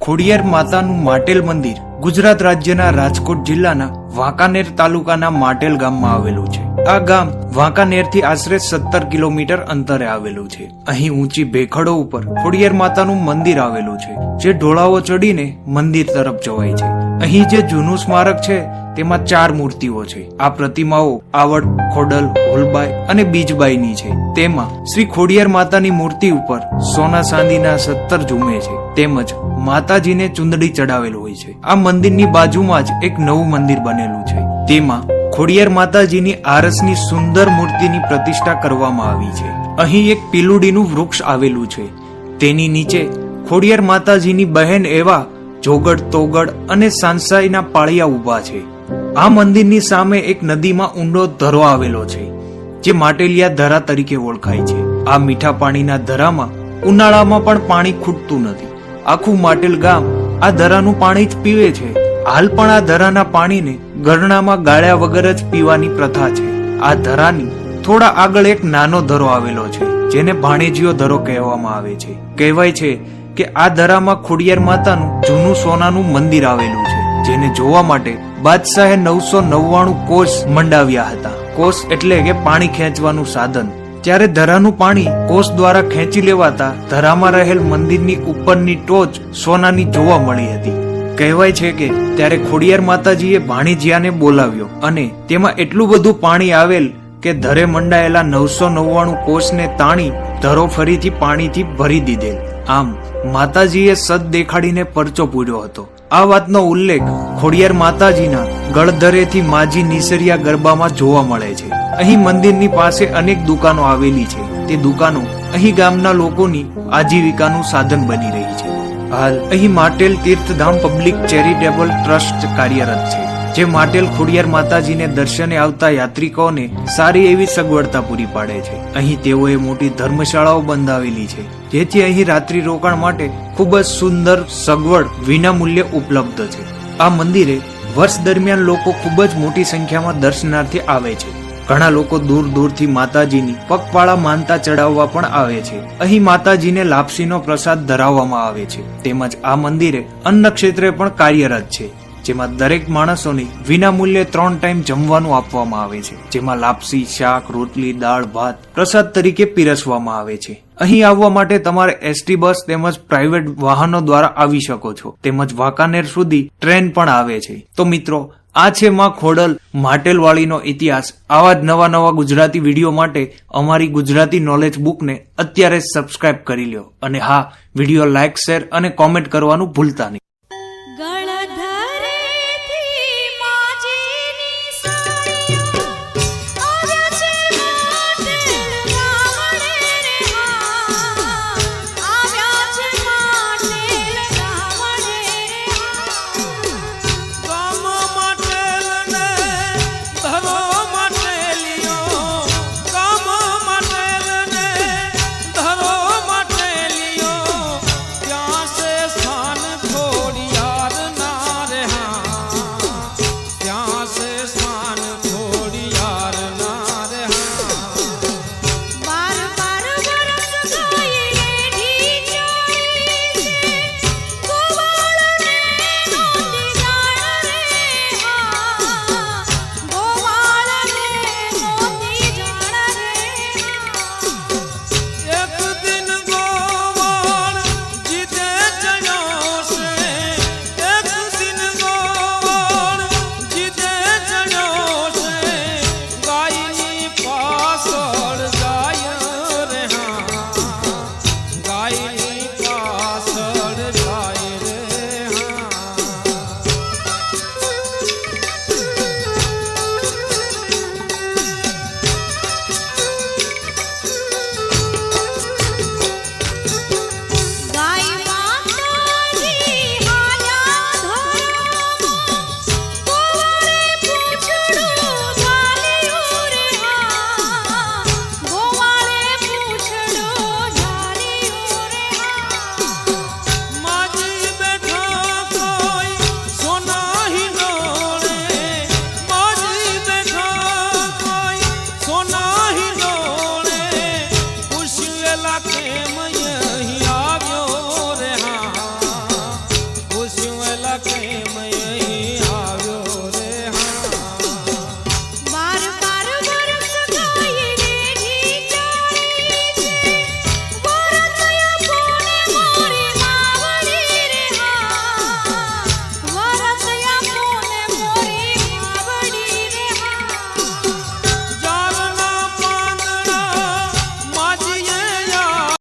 ખોડિયાર માતાનું માટેલ મંદિર ગુજરાત રાજ્યના રાજકોટ જિલ્લાના વાંકાનેર તાલુકાના માટેલ ગામમાં આવેલું છે। આ ગામ વાંકાનેરથી આશરે 17 કિલોમીટર અંતરે આવેલું છે। અહીં ઊંચી ભેખડો ઉપર ખોડિયાર માતાનું મંદિર આવેલું છે, જે ઢોળાવો ચડીને મંદિર તરફ જવાય છે। અહીં જે જૂનું સ્મારક છે તેમાં 4 મૂર્તિઓ છે। આ પ્રતિમાઓ આવડ, ખોડલ, હોલબાઈ અને બીજબાઈની છે। તેમાં શ્રી ખોડિયાર માતાની મૂર્તિ ઉપર સોના ચાંદીના 17 ઝૂમે છે, તેમજ માતાજીને ચુંદડી ચડાવેલ હોય છે। આ મંદિરની બાજુમાં જ એક નવું મંદિર બનેલું છે, તેમાં ખોડિયાર માતાજીની આરસની સુંદર મૂર્તિની પ્રતિષ્ઠા કરવામાં આવી છે। અહીં એક પીલુડીનું વૃક્ષ આવેલું છે, તેની નીચે ખોડિયાર માતાજીની બહેન એવા જોગડ, તોગડ અને સાંસાઈના પાળિયા ઉભા છે। આ મંદિરની સામે એક નદીમાં ઊંડો ધરો આવેલો છે, જે માટેલિયા ધરા તરીકે ઓળખાય છે। આ મીઠા પાણીના ધરામાં ઉનાળામાં પણ પાણી ખૂટતું નથી। આખું માટેલ ગામ આ ધરાનું પાણી જ પીવે છે। હાલ પણ આ ધરાના પાણીને ગરણામાં ગાળ્યા વગર જ પીવાની પ્રથા છે। આ ધરાની થોડા આગળ એક નાનો ધરો આવેલો છે, જેને ભાણેજીયો ધરો કહેવામાં આવે છે। કહેવાય છે કે આ ધરામાં ખોડિયાર માતાનું જૂનું સોનાનું મંદિર આવેલું છે, જેને જોવા માટે બાદશાહે 999 કોષ મંડાવ્યા હતા। કોષ એટલે કે પાણી ખેંચવાનું સાધન। ત્યારે ધરાનું પાણી કોષ દ્વારા ખેંચી લેવાતા ધરામાં રહેલ મંદિરની ઉપરની ટોચ સોનાની જોવા મળી હતી। કહેવાય છે કે ત્યારે ખોડિયાર માતાજીએ ભાણેજીયાને બોલાવ્યો અને તેમાં એટલું બધું પાણી આવેલ કે ધરે મંડાયેલા 999 કોષને તાણી ધરો ફરીથી પાણીથી ભરી દીધેલ। આમ માતાજીએ સદ દેખાડીને પરચો પૂર્યો હતો। આ વાતનો ઉલ્લેખ ખોડિયાર માતાજીના ગળધરેથી માજી નિસરિયા ગરબામાં જોવા મળે છે। અહીં મંદિરની પાસે અનેક દુકાનો આવેલી છે, તે દુકાનો અહીં ગામના લોકોની આજીવિકાનું સાધન બની રહી છે। હાલ અહીં માટેલ તીર્થધામ પબ્લિક ચેરિટેબલ ટ્રસ્ટ કાર્યરત છે, જે માટેલ ખોડિયાર માતાજીને દર્શને આવતા યાત્રિકોને સારી એવી સગવડતા પૂરી પાડે છે। અહીં તેઓએ મોટી ધર્મશાળાઓ બંધાવેલી છે, જેથી અહીં રાત્રિ રોકાણ માટે ખૂબ જ સુંદર સગવડ વિના મૂલ્યે ઉપલબ્ધ છે। આ મંદિરે વર્ષ દરમિયાન લોકો ખૂબ જ મોટી સંખ્યામાં દર્શનાર્થે આવે છે। ઘણા લોકો દૂર દૂરથી માતાજીની પગપાળા માનતા ચડાવવા પણ આવે છે। અહીં માતાજીને લાપસીનો પ્રસાદ ધરાવવામાં આવે છે, તેમજ આ મંદિરે અન્ન ક્ષેત્રે પણ કાર્યરત છે, જેમાં દરેક માણસોને વિના મૂલ્યે 3 ટાઈમ જમવાનું આપવામાં આવે છે, જેમાં લાપસી, શાક, રોટલી, દાળ, ભાત પ્રસાદ તરીકે પીરસવામાં આવે છે। અહીં આવવા માટે તમારે એસટી બસ તેમજ પ્રાઇવેટ વાહનો દ્વારા આવી શકો છો, તેમજ વાંકાનેર સુધી ટ્રેન પણ આવે છે। તો મિત્રો, આ છે માં ખોડલ માટેલવાળીનો ઇતિહાસ। આવા જ નવા ગુજરાતી વિડીયો માટે અમારી ગુજરાતી નોલેજ બુકને અત્યારે જ સબસ્ક્રાઇબ કરી લ્યો, અને હા, વિડીયો લાઇક, શેર અને કોમેન્ટ કરવાનું ભૂલતા નહીં।